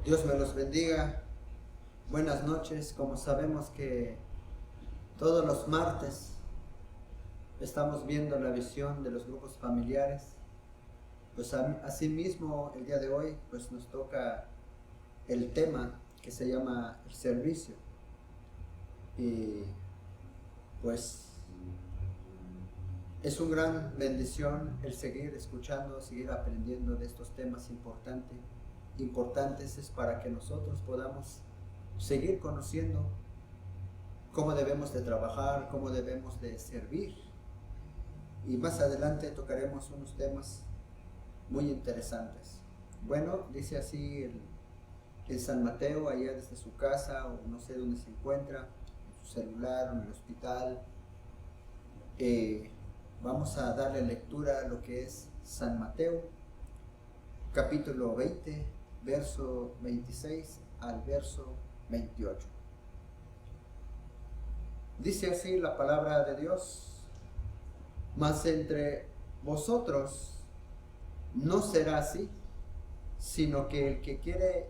Dios me los bendiga. Buenas noches. Como sabemos que todos los martes estamos viendo la visión de los grupos familiares, pues asimismo el día de hoy pues nos toca el tema que se llama el servicio. Y pues es una gran bendición el seguir escuchando, seguir aprendiendo de estos temas importantes es para que nosotros podamos seguir conociendo cómo debemos de trabajar, cómo debemos de servir. Y más adelante tocaremos unos temas muy interesantes. Bueno, dice así el San Mateo, allá desde su casa, o no sé dónde se encuentra, en su celular, o en el hospital. Vamos a darle lectura a lo que es San Mateo, capítulo 20, verso 26 al verso 28. Dice así la palabra de Dios: mas entre vosotros no será así, sino que el que quiere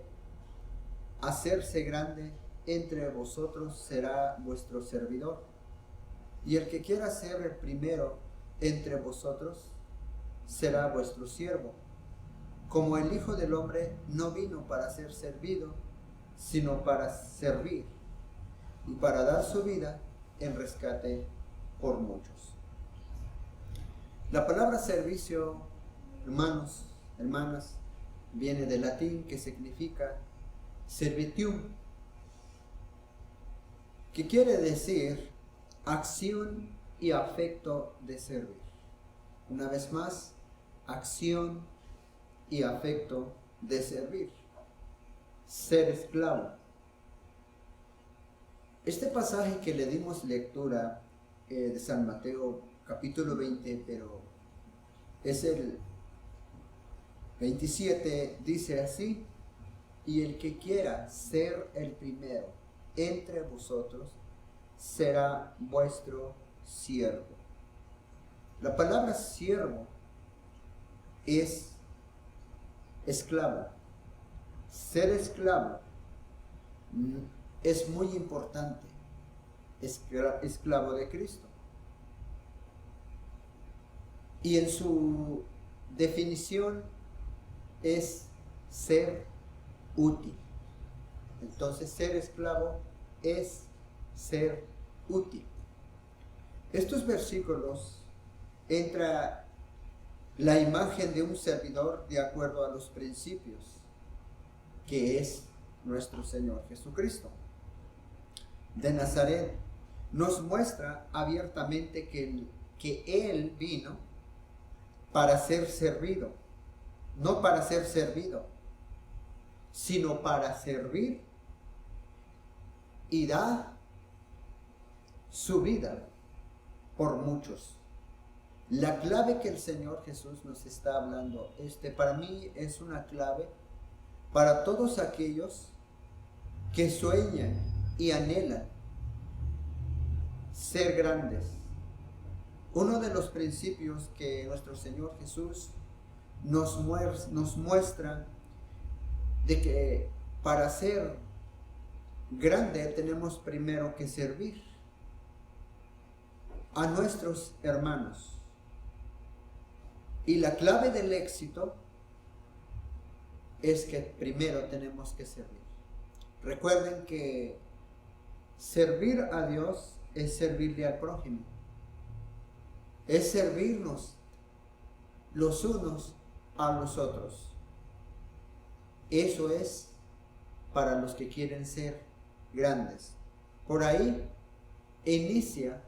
hacerse grande entre vosotros será vuestro servidor, y el que quiera ser el primero entre vosotros será vuestro siervo, como el Hijo del Hombre no vino para ser servido, sino para servir y para dar su vida en rescate por muchos. La palabra servicio, hermanos, hermanas, viene del latín, que significa servitium, que quiere decir acción y afecto de servir. Una vez más, acción y afecto de servir. Ser esclavo. Este pasaje que le dimos lectura de San Mateo capítulo 20, pero es el 27, dice así: y el que quiera ser el primero entre vosotros será vuestro siervo. La palabra siervo es esclavo. Ser esclavo es muy importante. Esclavo de Cristo. Y en su definición es ser útil. Entonces, ser esclavo es ser útil. Estos versículos entra la imagen de un servidor de acuerdo a los principios, que es nuestro Señor Jesucristo de Nazaret. Nos muestra abiertamente que Él vino para ser servido, no para ser servido, sino para servir y dar su vida por muchos. La clave que el Señor Jesús nos está hablando, para mí es una clave para todos aquellos que sueñan y anhelan ser grandes. Uno de los principios que nuestro Señor Jesús nos muestra de que para ser grande tenemos primero que servir a nuestros hermanos. Y la clave del éxito es que primero tenemos que servir. Recuerden que servir a Dios es servirle al prójimo. Es servirnos los unos a los otros. Eso es para los que quieren ser grandes. Por ahí inicia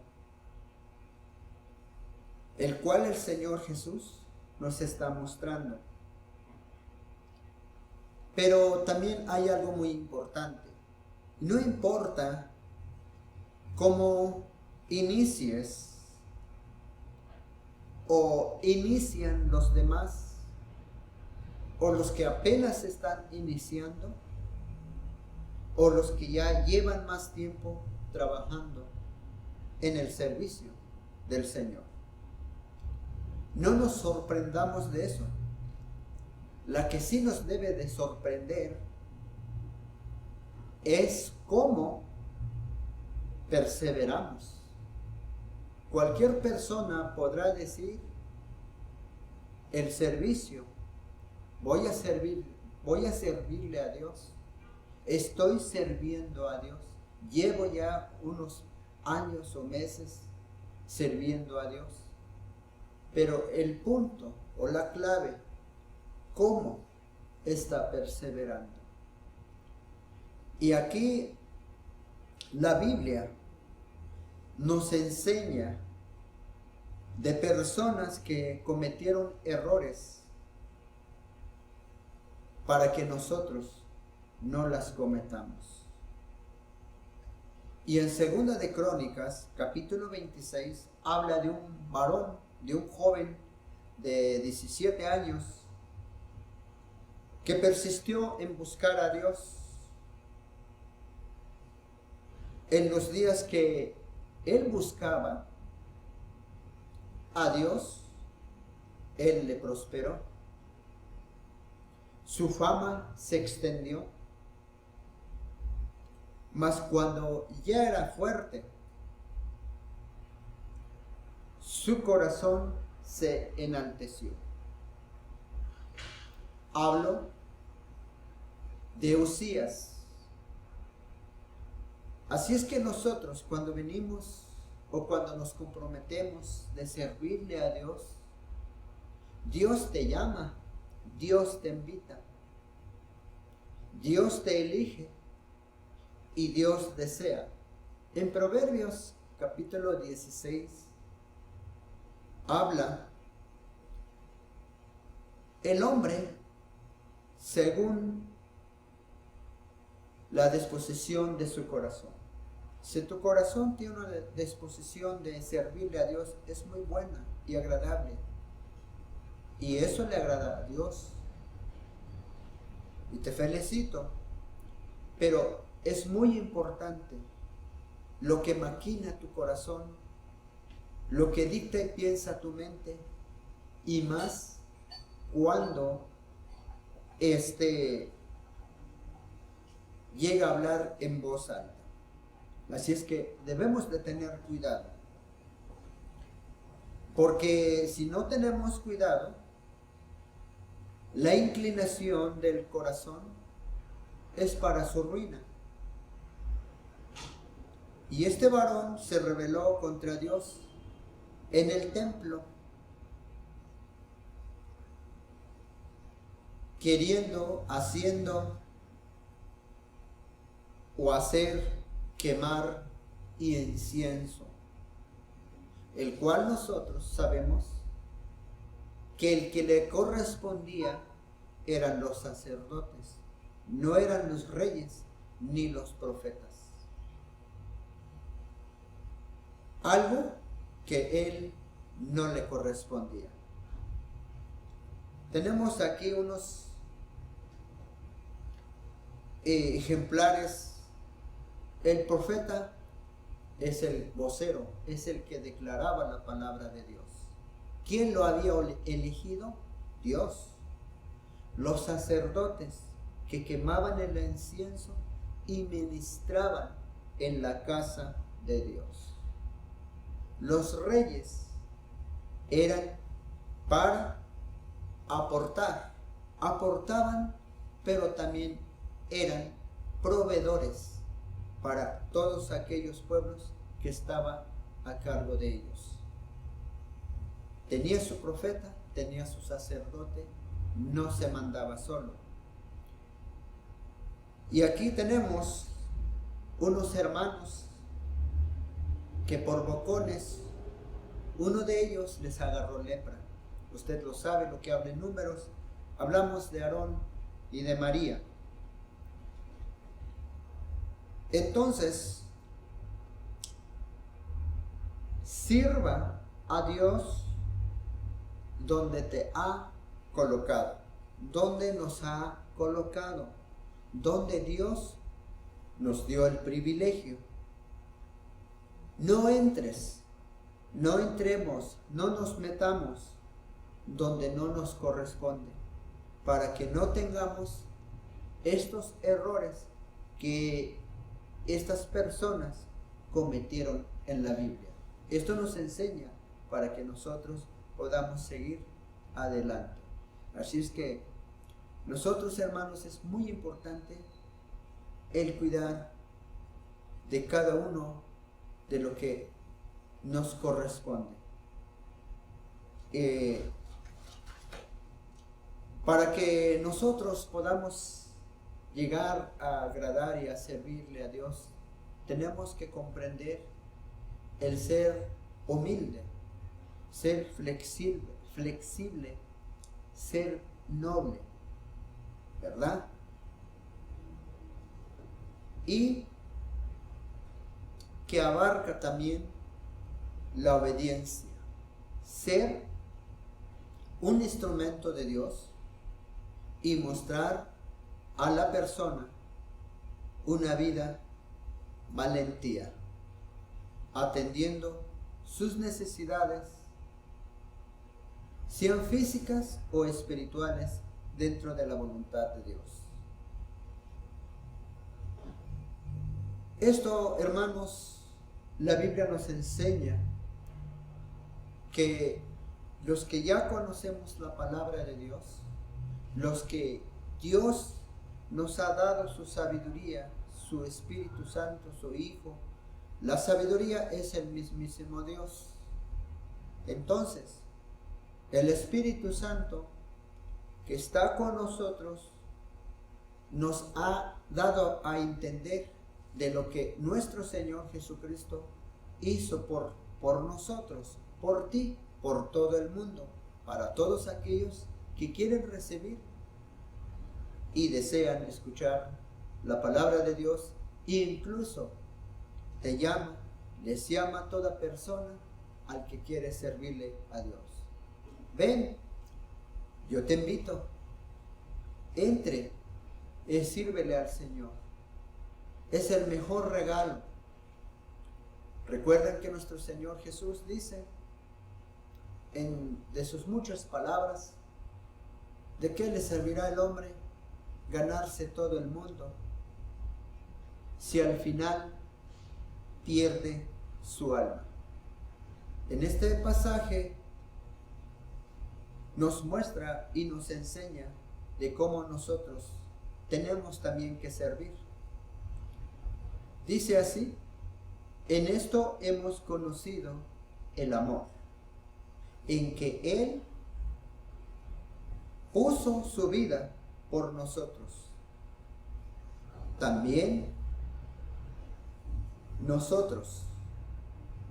el cual el Señor Jesús nos está mostrando. Pero también hay algo muy importante. No importa cómo inicies o inician los demás, o los que apenas están iniciando, o los que ya llevan más tiempo trabajando en el servicio del Señor. No nos sorprendamos de eso. La que sí nos debe de sorprender es cómo perseveramos. Cualquier persona podrá decir el servicio, voy a servirle a Dios, estoy sirviendo a Dios, llevo ya unos años o meses sirviendo a Dios. Pero el punto o la clave, ¿cómo está perseverando? Y aquí la Biblia nos enseña de personas que cometieron errores para que nosotros no las cometamos. Y en Segunda de Crónicas, capítulo 26, habla de un varón, de un joven de 17 años que persistió en buscar a Dios. En los días que él buscaba a Dios, él le prosperó. Su fama se extendió. Mas cuando ya era fuerte, su corazón se enalteció. Hablo de Usías. Así es que nosotros, cuando venimos o cuando nos comprometemos de servirle a Dios, Dios te llama, Dios te invita, Dios te elige y Dios desea. En Proverbios capítulo 16 habla el hombre según la disposición de su corazón. Si tu corazón tiene una disposición de servirle a Dios, es muy buena y agradable. Y eso le agrada a Dios. Y te felicito. Pero es muy importante lo que maquina tu corazón, lo que dicta y piensa tu mente, y más cuando llega a hablar en voz alta. Así es que debemos de tener cuidado, porque si no tenemos cuidado, la inclinación del corazón es para su ruina. Y este varón se rebeló contra Dios en el templo, haciendo o hacer quemar incienso, el cual nosotros sabemos que el que le correspondía eran los sacerdotes, no eran los reyes ni los profetas. Algo que él no le correspondía. Tenemos aquí unos ejemplares. El profeta es el vocero, es el que declaraba la palabra de Dios. ¿Quién lo había elegido? Dios. Los sacerdotes que quemaban el incienso y ministraban en la casa de Dios. Los reyes eran para aportaban, pero también eran proveedores para todos aquellos pueblos que estaban a cargo de ellos. Tenía su profeta, tenía su sacerdote, no se mandaba solo. Y aquí tenemos unos hermanos que por bocones, uno de ellos les agarró lepra. Usted lo sabe, lo que habla en Números. Hablamos de Aarón y de María. Entonces, sirva a Dios donde te ha colocado, donde nos ha colocado, donde Dios nos dio el privilegio. No entremos, no nos metamos donde no nos corresponde, para que no tengamos estos errores que estas personas cometieron en la Biblia. Esto nos enseña para que nosotros podamos seguir adelante. Así es que nosotros, hermanos, es muy importante el cuidar de cada uno de lo que nos corresponde. Para que nosotros podamos llegar a agradar y a servirle a Dios, tenemos que comprender el ser humilde, ser flexible, ser noble, ¿verdad? Y que abarca también la obediencia, ser un instrumento de Dios y mostrar a la persona una vida valentía, atendiendo sus necesidades, sean físicas o espirituales, dentro de la voluntad de Dios. Esto, hermanos, la Biblia nos enseña que los que ya conocemos la palabra de Dios, los que Dios nos ha dado su sabiduría, su Espíritu Santo, su Hijo, la sabiduría es el mismísimo Dios. Entonces, el Espíritu Santo que está con nosotros nos ha dado a entender de lo que nuestro Señor Jesucristo hizo por nosotros, por ti, por todo el mundo, para todos aquellos que quieren recibir y desean escuchar la palabra de Dios, e incluso les llama a toda persona al que quiere servirle a Dios. Ven, yo te invito, entre y sírvele al Señor. Es el mejor regalo. Recuerden que nuestro Señor Jesús dice, de sus muchas palabras, ¿de qué le servirá al hombre ganarse todo el mundo si al final pierde su alma? En este pasaje nos muestra y nos enseña de cómo nosotros tenemos también que servir. Dice así: en esto hemos conocido el amor, en que Él puso su vida por nosotros. También nosotros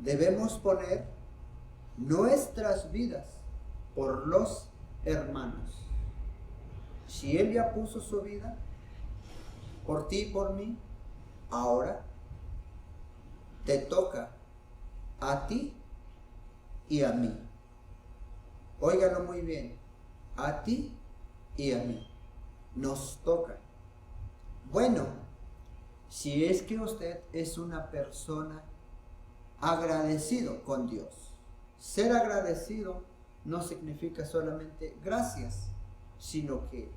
debemos poner nuestras vidas por los hermanos. Si Él ya puso su vida por ti y por mí, ahora te toca a ti y a mí. Óigalo muy bien, a ti y a mí nos toca. Bueno, si es que usted es una persona agradecido con Dios. Ser agradecido no significa solamente gracias, sino que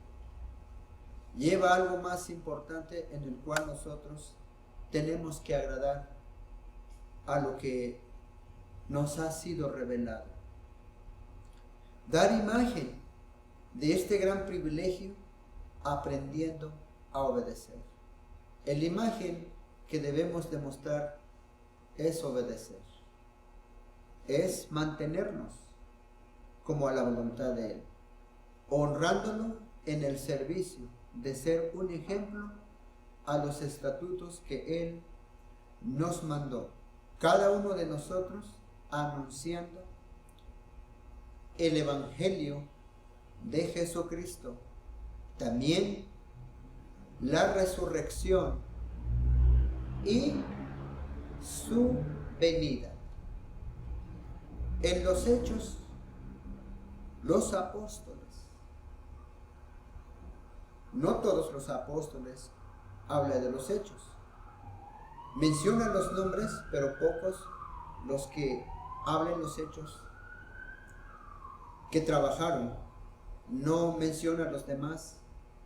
lleva algo más importante, en el cual nosotros tenemos que agradar a lo que nos ha sido revelado. Dar imagen de este gran privilegio aprendiendo a obedecer. La imagen que debemos demostrar es obedecer, es mantenernos como a la voluntad de Él, honrándolo en el servicio de ser un ejemplo a los estatutos que Él nos mandó. Cada uno de nosotros anunciando el Evangelio de Jesucristo, también la resurrección y su venida. En los Hechos, los apóstoles, no todos los apóstoles hablan de los Hechos, mencionan los nombres, pero pocos los que hablan los hechos que trabajaron. No mencionan los demás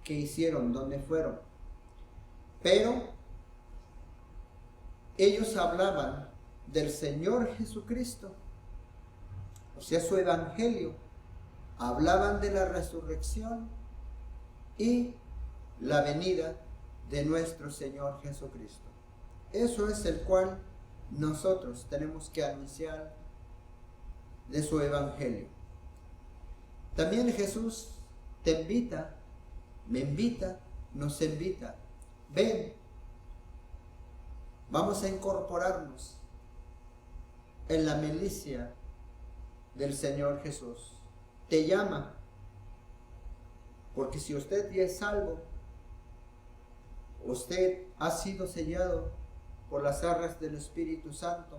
que hicieron, dónde fueron. Pero ellos hablaban del Señor Jesucristo, o sea, su evangelio. Hablaban de la resurrección y la venida de nuestro Señor Jesucristo. Eso es el cual nosotros tenemos que anunciar de su evangelio. También Jesús te invita, me invita, nos invita. Ven, vamos a incorporarnos en la milicia del Señor Jesús. Te llama, porque si usted ya es salvo, usted ha sido sellado por las arras del Espíritu Santo,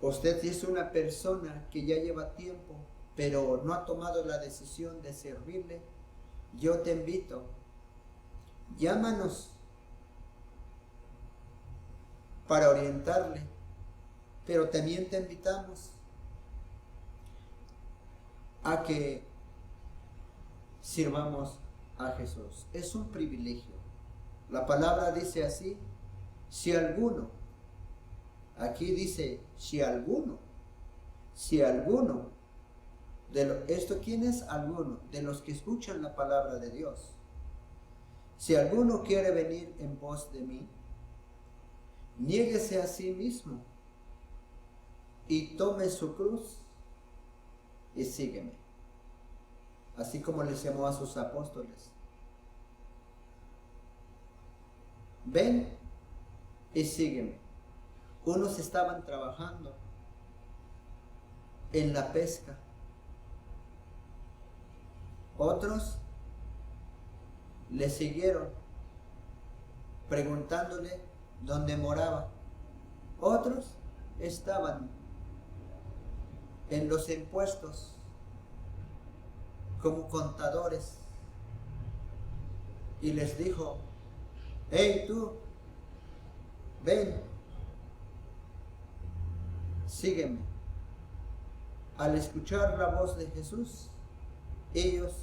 usted es una persona que ya lleva tiempo, pero no ha tomado la decisión de servirle, yo te invito, llámanos para orientarle, pero también te invitamos a que sirvamos a Jesús. Es un privilegio. La palabra dice así, si alguno, aquí dice, si alguno, ¿esto quién es alguno? De los que escuchan la palabra de Dios. Si alguno quiere venir en pos de mí, niéguese a sí mismo y tome su cruz y sígueme. Así como les llamó a sus apóstoles. Ven y sígueme. Unos estaban trabajando en la pesca. Otros le siguieron preguntándole dónde moraba. Otros estaban en los impuestos como contadores y les dijo, hey tú, ven, sígueme. Al escuchar la voz de Jesús, ellos,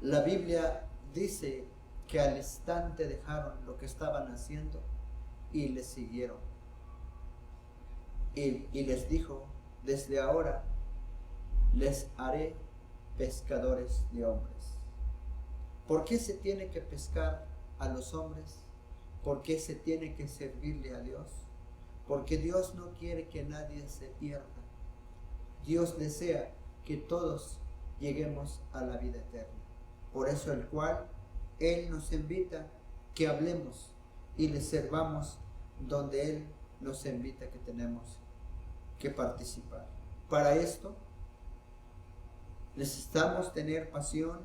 la Biblia dice que al instante dejaron lo que estaban haciendo y le siguieron. Y les dijo, desde ahora les haré pescadores de hombres. ¿Por qué se tiene que pescar a los hombres? ¿Por qué se tiene que servirle a Dios? Porque Dios no quiere que nadie se pierda. Dios desea que todos lleguemos a la vida eterna. Por eso el cual Él nos invita que hablemos y le servamos donde Él nos invita que tenemos que participar. Para esto necesitamos tener pasión,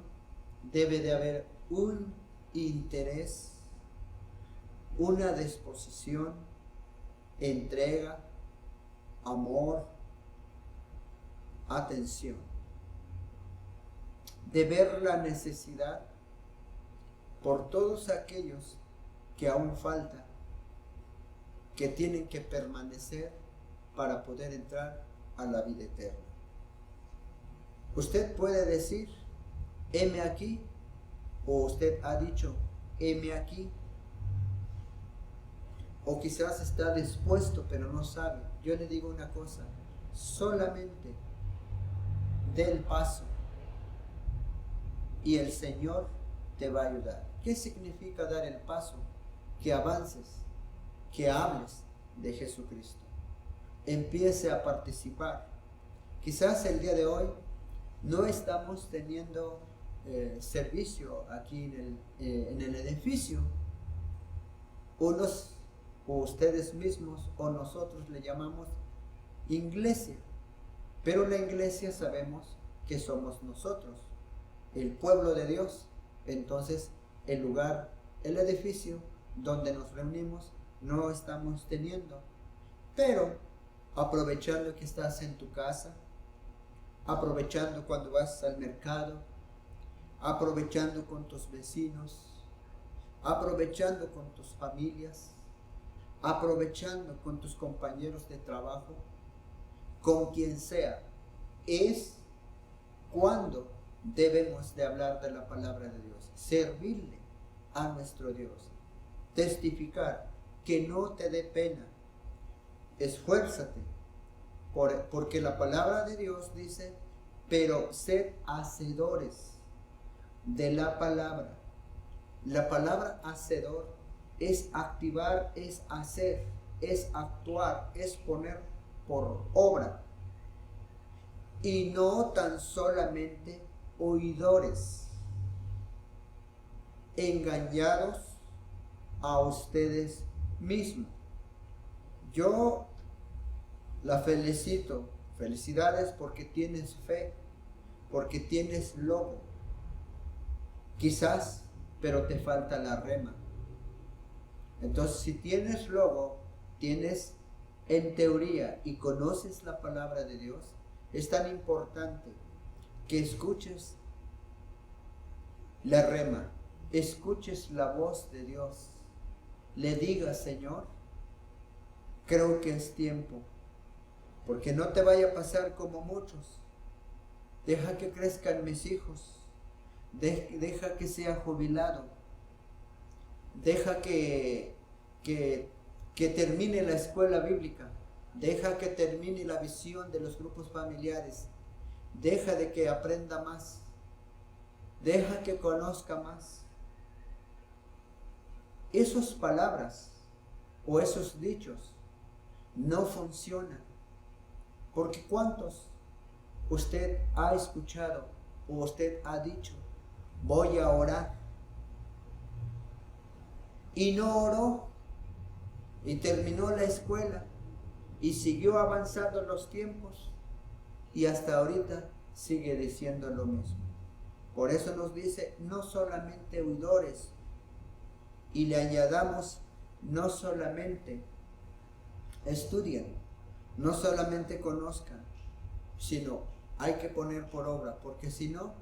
debe de haber un interés, una disposición, entrega, amor, atención, de ver la necesidad por todos aquellos que aún falta, que tienen que permanecer para poder entrar a la vida eterna. Usted puede decir, heme aquí, o usted ha dicho, heme aquí, o quizás está dispuesto pero no sabe. Yo le digo una cosa, solamente dé el paso y el Señor te va a ayudar. ¿Qué significa dar el paso? Que avances, que hables de Jesucristo, empiece a participar. Quizás el día de hoy no estamos teniendo servicio aquí en el edificio. Unos o ustedes mismos o nosotros le llamamos iglesia, pero la iglesia sabemos que somos nosotros, el pueblo de Dios. Entonces el lugar, el edificio donde nos reunimos no estamos teniendo, pero aprovechando que estás en tu casa, aprovechando cuando vas al mercado, aprovechando con tus vecinos, aprovechando con tus familias, aprovechando con tus compañeros de trabajo, con quien sea, es cuando debemos de hablar de la palabra de Dios, servirle a nuestro Dios, testificar que no te dé pena. Esfuérzate, porque la palabra de Dios dice, pero sed hacedores de la palabra. La palabra hacedor es activar, es hacer, es actuar, es poner por obra. Y no tan solamente oidores, engañados a ustedes mismos. Yo la felicito, felicidades porque tienes fe, porque tienes logo. Quizás, pero te falta la rema. Entonces, si tienes logo, tienes en teoría y conoces la palabra de Dios, es tan importante que escuches la rema, escuches la voz de Dios, le digas, Señor, creo que es tiempo, porque no te vaya a pasar como muchos. Deja que crezcan mis hijos, deja que sea jubilado, deja que termine la escuela bíblica, deja que termine la visión de los grupos familiares, deja de que aprenda más, deja que conozca más. Esas palabras o esos dichos no funcionan, porque ¿cuántos usted ha escuchado o usted ha dicho, voy a orar? Y no oró, y terminó la escuela, y siguió avanzando los tiempos, y hasta ahorita sigue diciendo lo mismo. Por eso nos dice, no solamente oidores, y le añadamos, no solamente estudien, no solamente conozcan, sino hay que poner por obra, porque si no,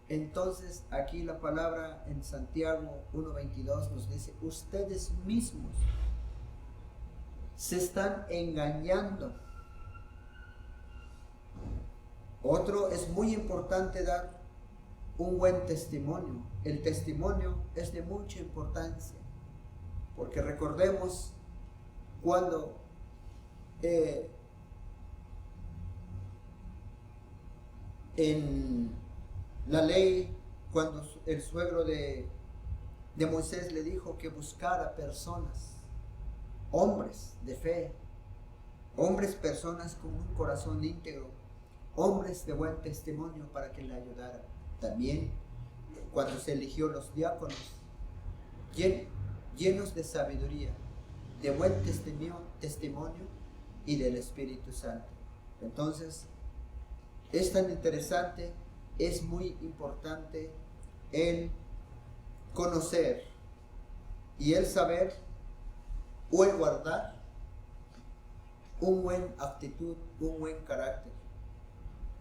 entonces aquí la palabra en Santiago 1:22 nos dice, ustedes mismos se están engañando. Otro, es muy importante dar un buen testimonio. El testimonio es de mucha importancia, porque recordemos cuando en la ley, cuando el suegro de Moisés le dijo que buscara personas, hombres de fe, hombres, personas con un corazón íntegro, hombres de buen testimonio para que le ayudaran. También cuando se eligió los diáconos, llenos de sabiduría, de buen testimonio y del Espíritu Santo. Entonces, es tan interesante, es muy importante el conocer y el saber o el guardar un buen actitud, un buen carácter.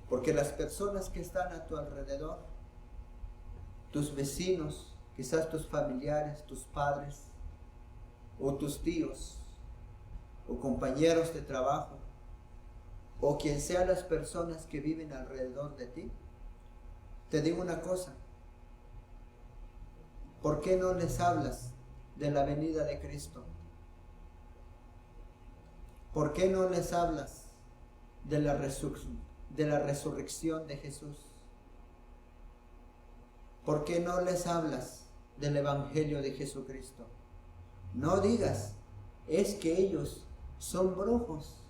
Porque las personas que están a tu alrededor, tus vecinos, quizás tus familiares, tus padres, o tus tíos, o compañeros de trabajo, o quien sean las personas que viven alrededor de ti, te digo una cosa, ¿por qué no les hablas de la venida de Cristo? ¿Por qué no les hablas de la resurrección de Jesús? ¿Por qué no les hablas del Evangelio de Jesucristo? No digas, es que ellos son brujos,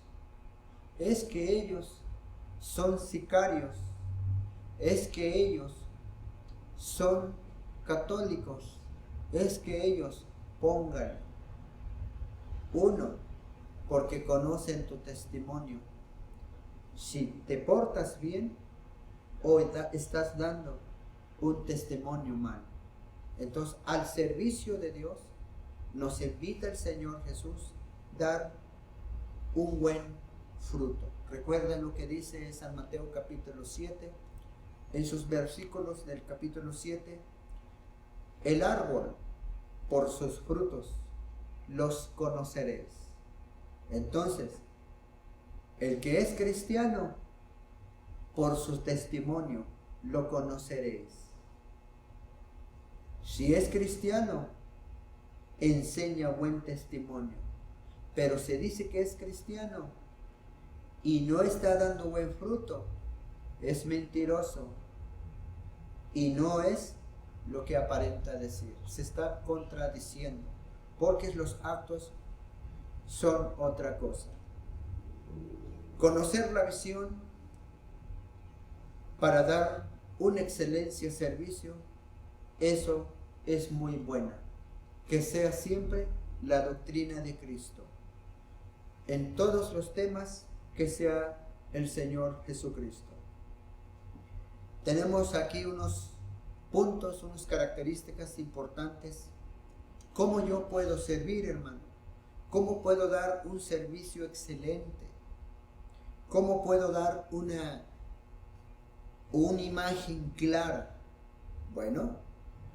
es que ellos son sicarios, es que ellos son católicos, es que ellos pongan. Uno, porque conocen tu testimonio. Si te portas bien o estás dando un testimonio mal. Entonces, al servicio de Dios nos invita el Señor Jesús dar un buen fruto. Recuerden lo que dice San Mateo capítulo 7, en sus versículos del capítulo 7, el árbol por sus frutos los conoceréis. Entonces, el que es cristiano, por su testimonio lo conoceréis. Si es cristiano, enseña buen testimonio, pero se dice que es cristiano y no está dando buen fruto, es mentiroso y no es lo que aparenta decir. Se está contradiciendo, porque los actos son otra cosa. Conocer la visión para dar un excelente servicio, eso es muy buena. Que sea siempre la doctrina de Cristo. En todos los temas, que sea el Señor Jesucristo. Tenemos aquí unos puntos, unas características importantes. ¿Cómo yo puedo servir, hermano? ¿Cómo puedo dar un servicio excelente? ¿Cómo puedo dar una imagen clara? Bueno,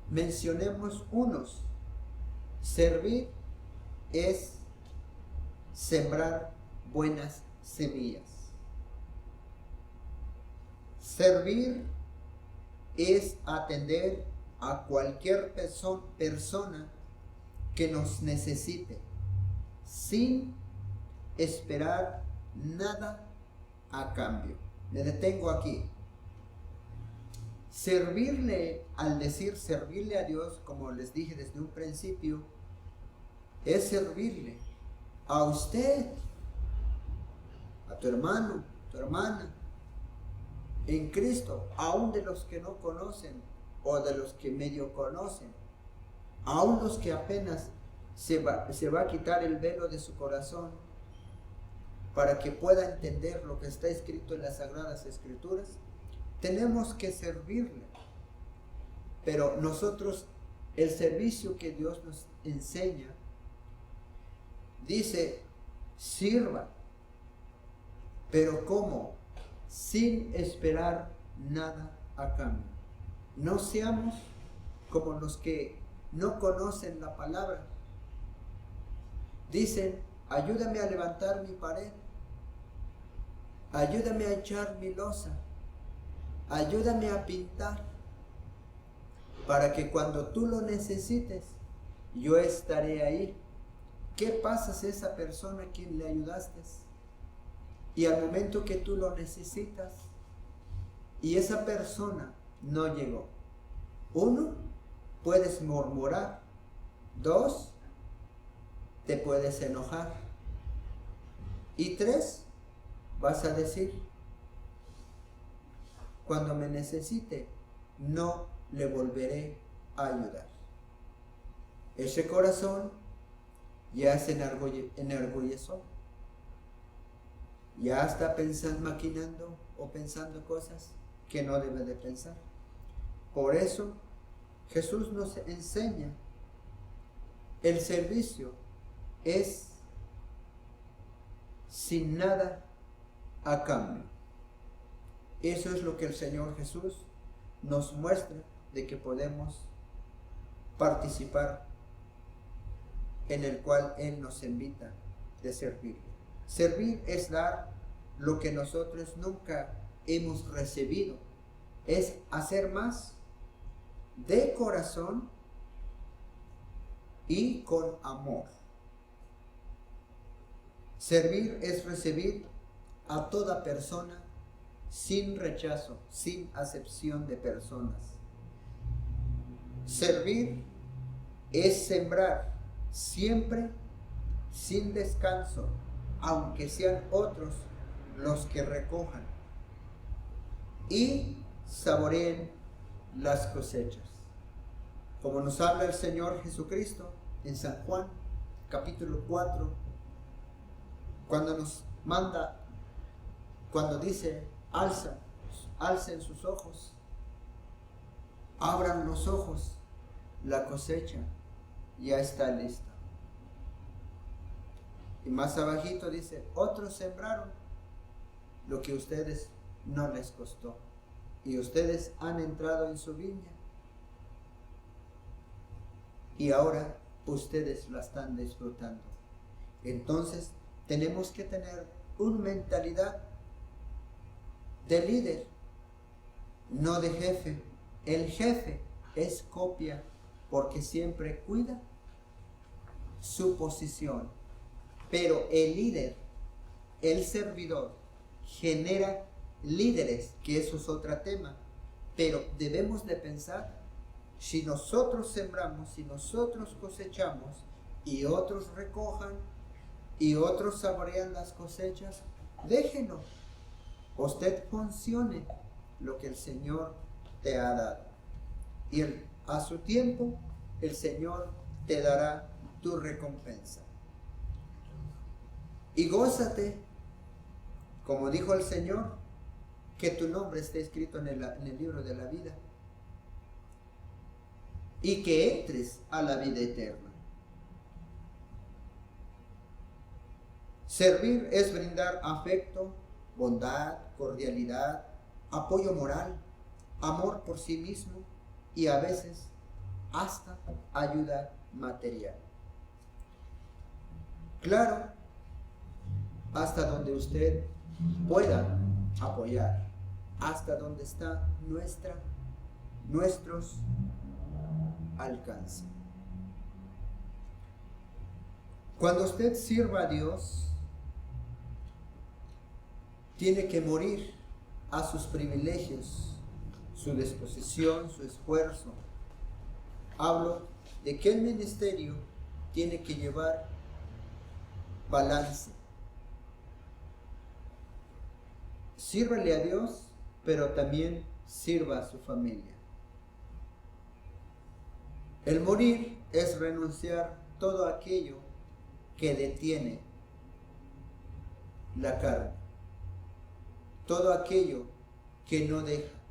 mencionemos unos. Servir es sembrar buenas semillas. Servir es atender a cualquier persona que nos necesite, sin esperar nada a cambio. Me detengo aquí. Servirle, al decir servirle a Dios, como les dije desde un principio, es servirle a usted, a tu hermano, tu hermana, en Cristo, aún de los que no conocen o de los que medio conocen, aún los que apenas se va a quitar el velo de su corazón para que pueda entender lo que está escrito en las Sagradas Escrituras. Tenemos que servirle, pero nosotros, el servicio que Dios nos enseña, dice, sirva, pero ¿cómo? Sin esperar nada a cambio. No seamos como los que no conocen la palabra. Dicen, ayúdame a levantar mi pared, ayúdame a echar mi loza, ayúdame a pintar, para que cuando tú lo necesites, yo estaré ahí. ¿Qué pasa si esa persona a quien le ayudaste y al momento que tú lo necesitas y esa persona no llegó? Uno, puedes murmurar. Dos, te puedes enojar. Y tres, vas a decir, cuando me necesite, no le volveré a ayudar. Ese corazón ya se enorgulleció. Ya está maquinando o pensando cosas que no debe de pensar. Por eso Jesús nos enseña, el servicio es sin nada a cambio. Eso es lo que el Señor Jesús nos muestra, de que podemos participar, en el cual Él nos invita de servirle. Servir es dar lo que nosotros nunca hemos recibido. Es hacer más de corazón y con amor. Servir es recibir a toda persona sin rechazo, sin acepción de personas. Servir es sembrar siempre sin descanso, aunque sean otros los que recojan y saboreen las cosechas. Como nos habla el Señor Jesucristo en San Juan, capítulo 4, cuando nos manda, cuando dice, alcen sus ojos, abran los ojos, la cosecha ya está lista. Y más abajito dice, otros sembraron lo que a ustedes no les costó, y ustedes han entrado en su viña, y ahora ustedes la están disfrutando. Entonces tenemos que tener una mentalidad de líder, no de jefe. El jefe es copia, porque siempre cuida su posición. Pero el líder, el servidor, genera líderes, que eso es otro tema. Pero debemos de pensar, si nosotros sembramos, si nosotros cosechamos y otros recojan y otros saborean las cosechas, déjenlo. Usted funcione lo que el Señor te ha dado. Y a su tiempo el Señor te dará tu recompensa. Y gózate, como dijo el Señor, que tu nombre esté escrito en el libro de la vida y que entres a la vida eterna. Servir es brindar afecto, bondad, cordialidad, apoyo moral, amor por sí mismo y a veces hasta ayuda material. Claro, hasta donde usted pueda apoyar, hasta donde está nuestros alcances. Cuando usted sirva a Dios, tiene que morir a sus privilegios, su disposición, su esfuerzo. Hablo de que el ministerio tiene que llevar balance. Sírvale a Dios, pero también sirva a su familia. El morir es renunciar todo aquello que detiene la carne, todo aquello que no deja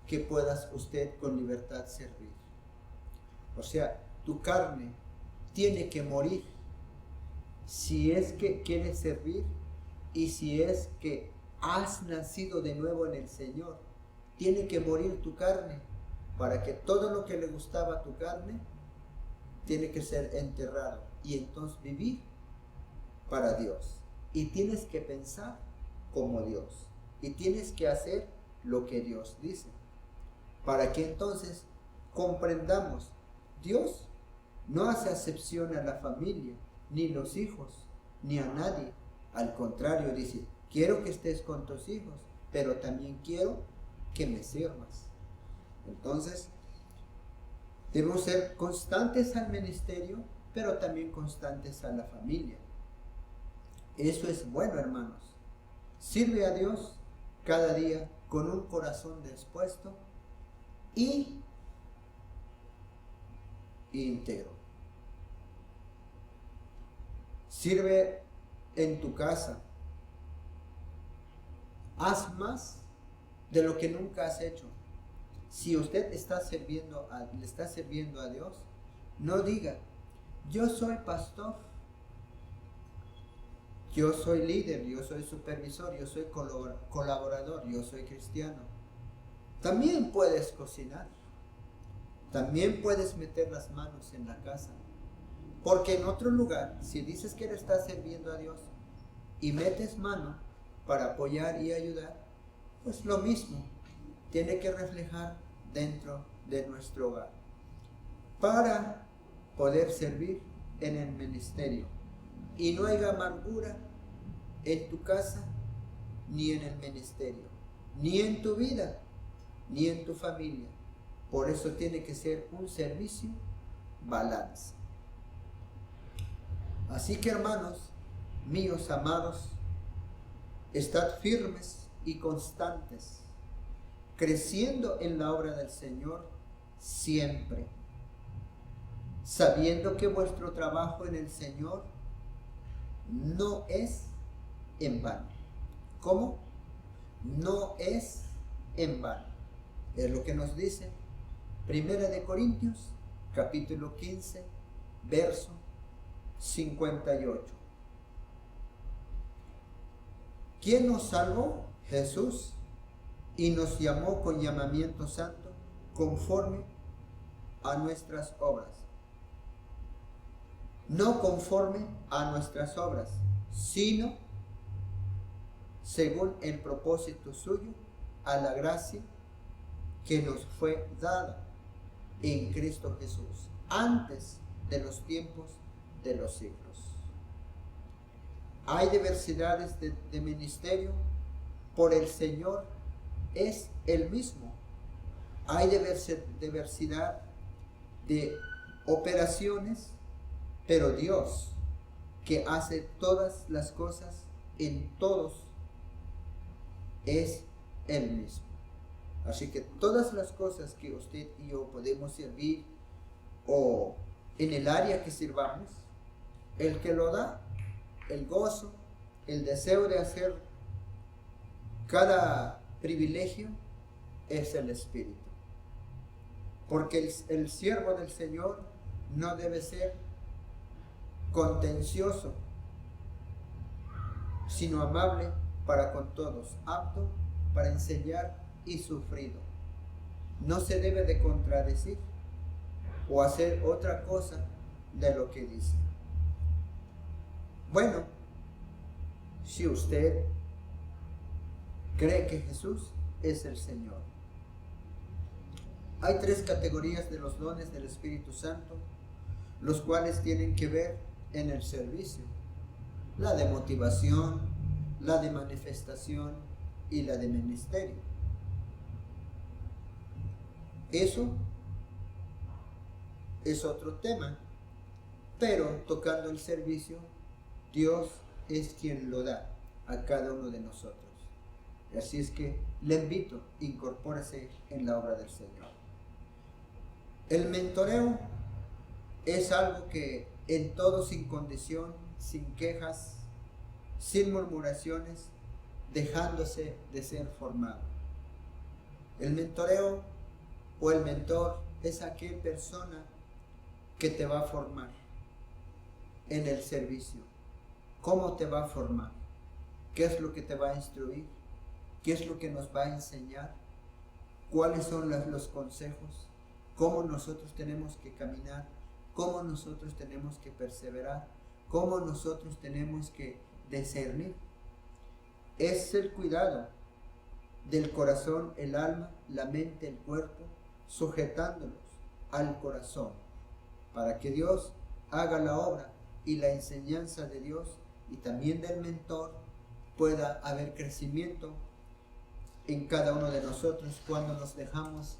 que puedas usted con libertad servir. O sea, tu carne tiene que morir si es que quieres servir y si es que has nacido de nuevo en el Señor. Tiene que morir tu carne para que todo lo que le gustaba a tu carne tiene que ser enterrado y entonces vivir para Dios. Y tienes que pensar como Dios y tienes que hacer lo que Dios dice para que entonces comprendamos. Dios no hace acepción a la familia, ni los hijos, ni a nadie. Al contrario, dice, quiero que estés con tus hijos, pero también quiero que me sirvas. Entonces, debemos ser constantes al ministerio, pero también constantes a la familia. Eso es bueno, hermanos. Sirve a Dios cada día con un corazón dispuesto y íntegro. Sirve en tu casa. Haz más de lo que nunca has hecho. Si usted le está sirviendo a Dios, no diga, yo soy pastor, yo soy líder, yo soy supervisor, yo soy colaborador, yo soy cristiano. También puedes cocinar. También puedes meter las manos en la casa. Porque en otro lugar, si dices que le estás sirviendo a Dios y metes mano para apoyar y ayudar, pues lo mismo tiene que reflejar dentro de nuestro hogar para poder servir en el ministerio. Y no haya amargura en tu casa, ni en el ministerio, ni en tu vida, ni en tu familia. Por eso tiene que ser un servicio balance. Así que, hermanos míos amados, estad firmes y constantes, creciendo en la obra del Señor siempre, sabiendo que vuestro trabajo en el Señor no es en vano. ¿Cómo? No es en vano. Es lo que nos dice Primera de Corintios, capítulo 15, verso 58. ¿Quién nos salvó? Jesús, y nos llamó con llamamiento santo, conforme a nuestras obras. No conforme a nuestras obras, sino según el propósito suyo, a la gracia que nos fue dada en Cristo Jesús, antes de los tiempos de los siglos. Hay diversidades de ministerio, por el Señor es el mismo. Hay diversidad de operaciones, pero Dios, que hace todas las cosas en todos, es el mismo. Así que todas las cosas que usted y yo podemos servir, o en el área que sirvamos, el que lo da, el gozo, el deseo de hacer cada privilegio, es el Espíritu. Porque el siervo del Señor no debe ser contencioso, sino amable para con todos, apto para enseñar y sufrido. No se debe de contradecir o hacer otra cosa de lo que dice. Bueno, si usted cree que Jesús es el Señor, hay 3 categorías de los dones del Espíritu Santo, los cuales tienen que ver en el servicio: la de motivación, la de manifestación y la de ministerio. Eso es otro tema, pero tocando el servicio, Dios es quien lo da a cada uno de nosotros. Así es que le invito, incorpórese en la obra del Señor. El mentoreo es algo que en todo, sin condición, sin quejas, sin murmuraciones, dejándose de ser formado. El mentoreo o el mentor es aquella persona que te va a formar en el servicio. ¿Cómo te va a formar? ¿Qué es lo que te va a instruir? ¿Qué es lo que nos va a enseñar? ¿Cuáles son los consejos? ¿Cómo nosotros tenemos que caminar? ¿Cómo nosotros tenemos que perseverar? ¿Cómo nosotros tenemos que discernir? Es el cuidado del corazón, el alma, la mente, el cuerpo, sujetándolos al corazón, para que Dios haga la obra y la enseñanza de Dios y también del mentor pueda haber crecimiento en cada uno de nosotros cuando nos dejamos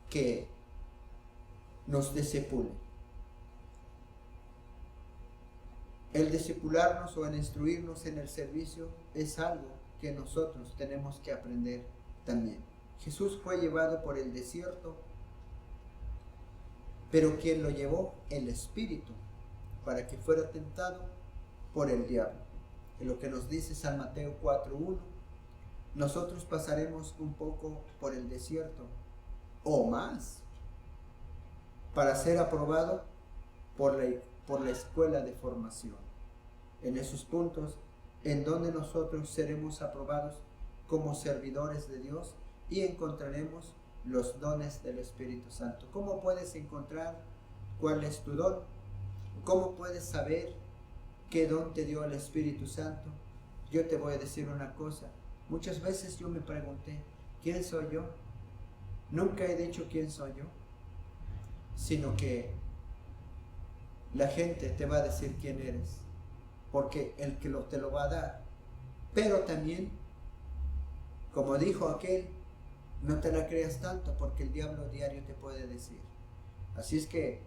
que nos discipule. El discipularnos o el instruirnos en el servicio es algo que nosotros tenemos que aprender también. Jesús fue llevado por el desierto, pero quien lo llevó, el Espíritu, para que fuera tentado por el diablo. En lo que nos dice San Mateo 4:1, nosotros pasaremos un poco por el desierto o más para ser aprobado por la escuela de formación. En esos puntos en donde nosotros seremos aprobados como servidores de Dios y encontraremos los dones del Espíritu Santo. ¿Cómo puedes encontrar cuál es tu don? ¿Cómo puedes saber qué don te dio el Espíritu Santo? Yo te voy a decir una cosa. Muchas veces yo me pregunté, ¿quién soy yo? Nunca he dicho quién soy yo, sino que la gente te va a decir quién eres, porque el que te lo va a dar. Pero también, como dijo aquel, no te la creas tanto, porque el diablo diario te puede decir. Así es que,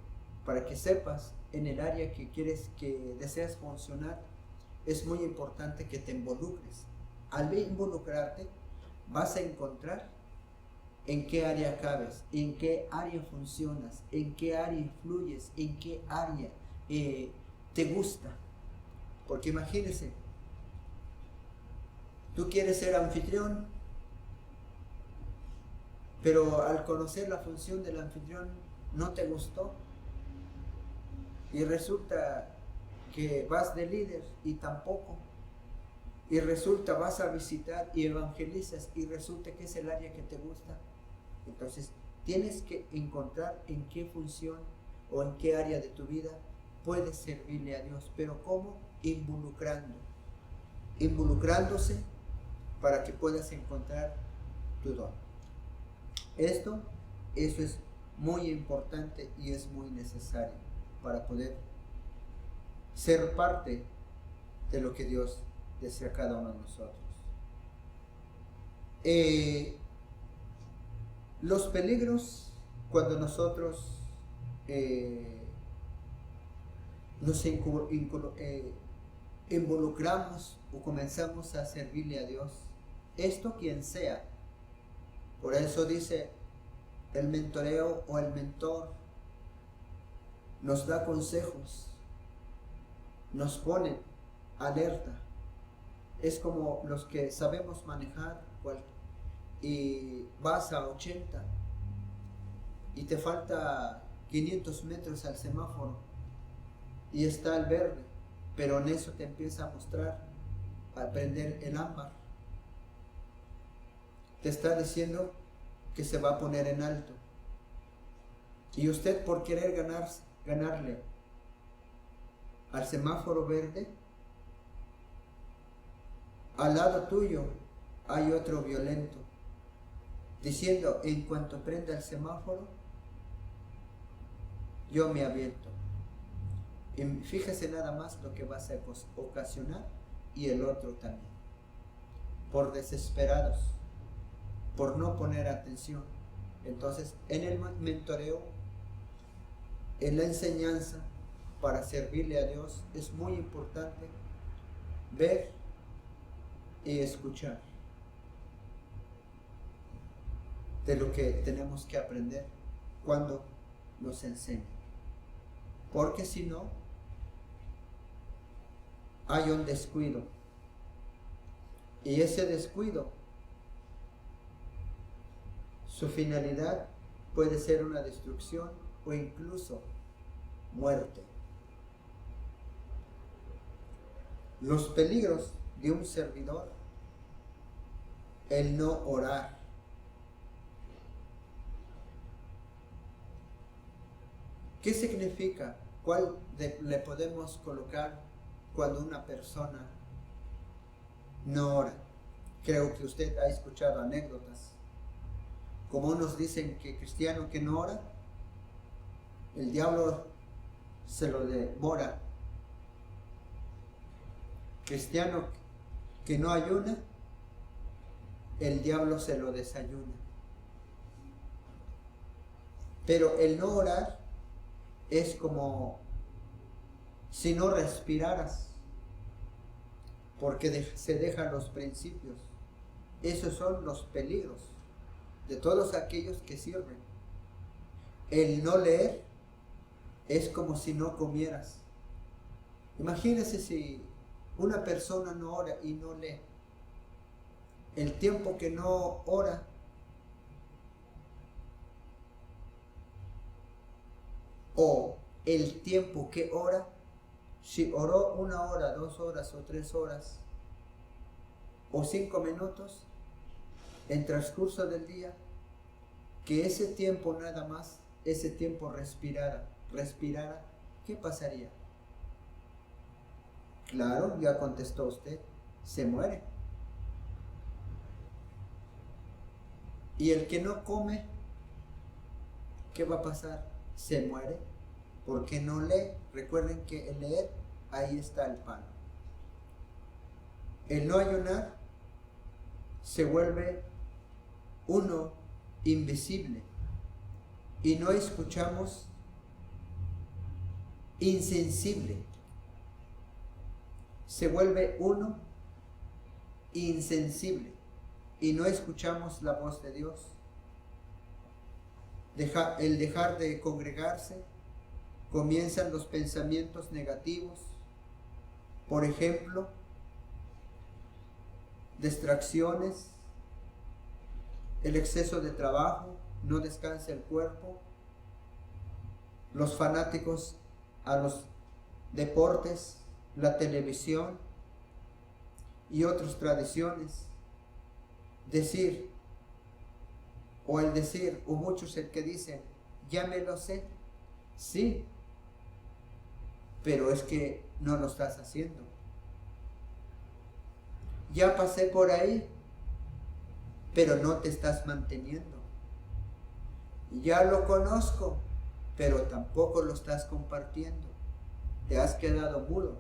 para que sepas en el área que deseas funcionar, es muy importante que te involucres. Al involucrarte, vas a encontrar en qué área cabes, en qué área funcionas, en qué área influyes, en qué área te gusta. Porque imagínense, tú quieres ser anfitrión, pero al conocer la función del anfitrión no te gustó, y resulta que vas de líder y tampoco, y resulta vas a visitar y evangelizas y resulta que es el área que te gusta. Entonces tienes que encontrar en qué función o en qué área de tu vida puedes servirle a Dios. Pero ¿cómo? Involucrándose para que puedas encontrar tu don. Eso es muy importante y es muy necesario, para poder ser parte de lo que Dios desea a cada uno de nosotros. Los peligros cuando nosotros nos involucramos o comenzamos a servirle a Dios, esto quien sea. Por eso dice el mentoreo o el mentor nos da consejos, nos pone alerta. Es como los que sabemos manejar y vas a 80 y te falta 500 metros al semáforo y está el verde, pero en eso te empieza a mostrar, a prender el ámbar. Te está diciendo que se va a poner en alto. Y usted, por querer ganarle al semáforo verde, al lado tuyo hay otro violento, diciendo, en cuanto prenda el semáforo, yo me aviento. Y fíjese nada más lo que vas a ocasionar, y el otro también. Por desesperados, por no poner atención. Entonces, en el mentoreo, en la enseñanza para servirle a Dios, es muy importante ver y escuchar de lo que tenemos que aprender cuando nos enseñan. Porque si no, hay un descuido. Y ese descuido, su finalidad puede ser una destrucción o incluso muerte. Los peligros de un servidor: el no orar. ¿Qué significa? ¿Cuál le podemos colocar cuando una persona no ora? Creo que usted ha escuchado anécdotas. Como unos dicen que cristiano que no ora, el diablo se lo devora. Cristiano que no ayuna, el diablo se lo desayuna. Pero el no orar es como si no respiraras, porque se dejan los principios. Esos son los peligros de todos aquellos que sirven. El no leer es como si no comieras. Imagínese si una persona no ora y no lee. El tiempo que no ora, o el tiempo que ora, si oró 1 hora, 2 horas o 3 horas o 5 minutos en transcurso del día, que ese tiempo nada más, ese tiempo respirara, ¿qué pasaría? Claro, ya contestó usted, se muere. Y el que no come, ¿qué va a pasar? Se muere, porque no lee. Recuerden que el leer, ahí está el pan. El no ayunar se vuelve uno invisible y no escuchamos, insensible. Se vuelve uno insensible y no escuchamos la voz de Dios. El dejar de congregarse, comienzan los pensamientos negativos. Por ejemplo, distracciones, el exceso de trabajo, no descansa el cuerpo, los fanáticos a los deportes, la televisión y otras tradiciones. O muchos el que dicen, ya me lo sé. Sí, pero es que no lo estás haciendo. Ya pasé por ahí, pero no te estás manteniendo. Ya lo conozco, pero tampoco lo estás compartiendo. Te has quedado mudo.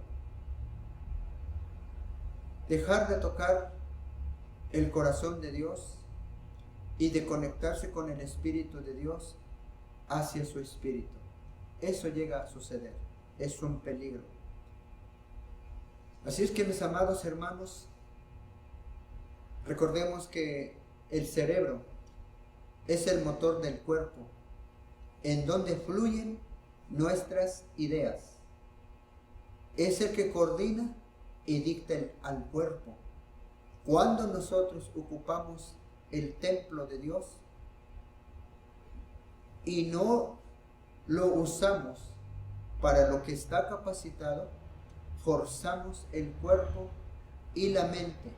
Dejar de tocar el corazón de Dios y de conectarse con el Espíritu de Dios hacia su Espíritu. Eso llega a suceder. Es un peligro. Así es que, mis amados hermanos, recordemos que el cerebro es el motor del cuerpo, en donde fluyen nuestras ideas. Es el que coordina y dicta al cuerpo. Cuando nosotros ocupamos el templo de Dios y no lo usamos para lo que está capacitado, forzamos el cuerpo y la mente,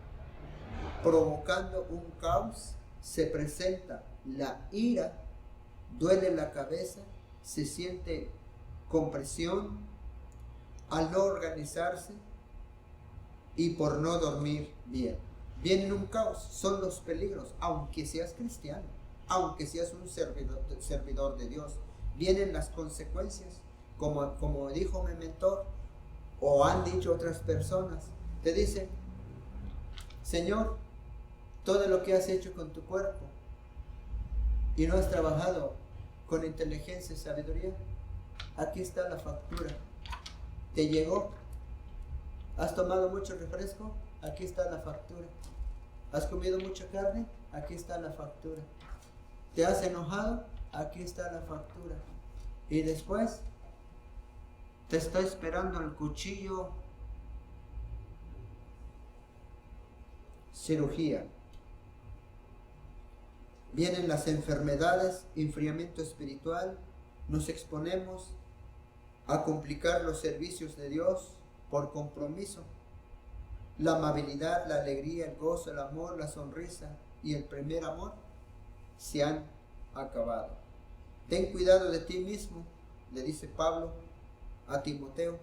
provocando un caos. Se presenta la ira, duele la cabeza, se siente compresión al no organizarse y por no dormir bien. Viene un caos, son los peligros, aunque seas cristiano, aunque seas un servidor de Dios. Vienen las consecuencias, como dijo mi mentor, o han dicho otras personas. Te dicen: Señor, todo lo que has hecho con tu cuerpo y no has trabajado con inteligencia y sabiduría, aquí está la factura. ¿Te llegó? ¿Has tomado mucho refresco? Aquí está la factura. ¿Has comido mucha carne? Aquí está la factura. ¿Te has enojado? Aquí está la factura. Y después te está esperando el cuchillo, cirugía. Vienen las enfermedades, enfriamiento espiritual, nos exponemos a complicar los servicios de Dios por compromiso. La amabilidad, la alegría, el gozo, el amor, la sonrisa y el primer amor se han acabado. Ten cuidado de ti mismo, le dice Pablo a Timoteo,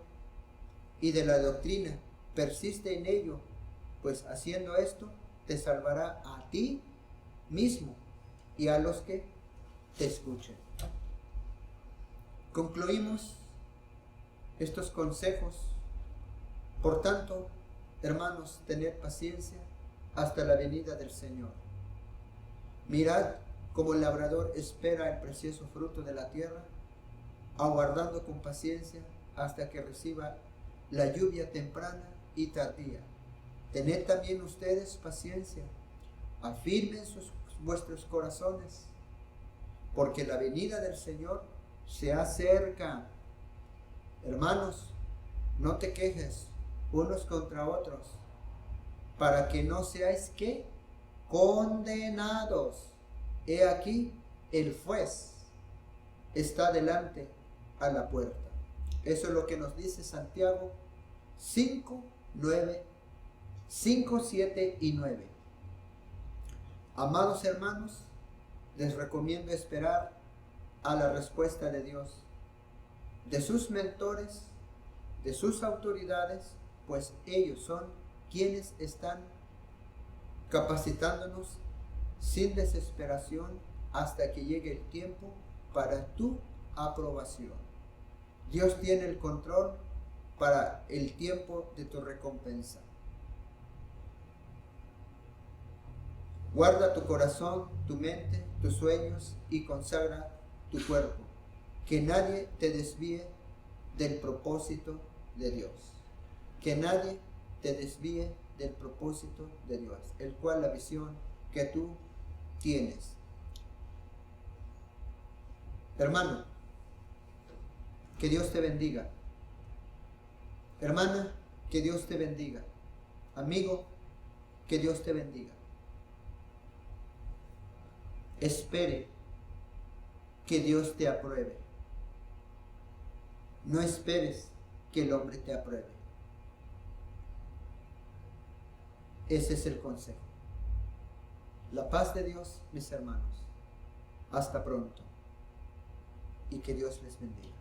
y de la doctrina, persiste en ello, pues haciendo esto te salvará a ti mismo y a los que te escuchen. Concluimos estos consejos. Por tanto, hermanos, tened paciencia hasta la venida del Señor. Mirad como el labrador espera el precioso fruto de la tierra, aguardando con paciencia hasta que reciba la lluvia temprana y tardía. Tened también ustedes paciencia, afirmen vuestros corazones, porque la venida del Señor se acerca. Hermanos, no te quejes unos contra otros, para que no seáis ¿qué? Condenados. He aquí, el juez está delante a la puerta. Eso es lo que nos dice Santiago 5, 7 y 9. Amados hermanos, les recomiendo esperar a la respuesta de Dios, de sus mentores, de sus autoridades, pues ellos son quienes están capacitándonos sin desesperación hasta que llegue el tiempo para tu aprobación. Dios tiene el control para el tiempo de tu recompensa. Guarda tu corazón, tu mente, tus sueños y consagra tu cuerpo. Que nadie te desvíe del propósito de Dios. Que nadie te desvíe del propósito de Dios, el cual la visión que tú tienes. Hermano, que Dios te bendiga. Hermana, que Dios te bendiga. Amigo, que Dios te bendiga. Espere que Dios te apruebe. No esperes que el hombre te apruebe. Ese es el consejo. La paz de Dios, mis hermanos. Hasta pronto. Y que Dios les bendiga.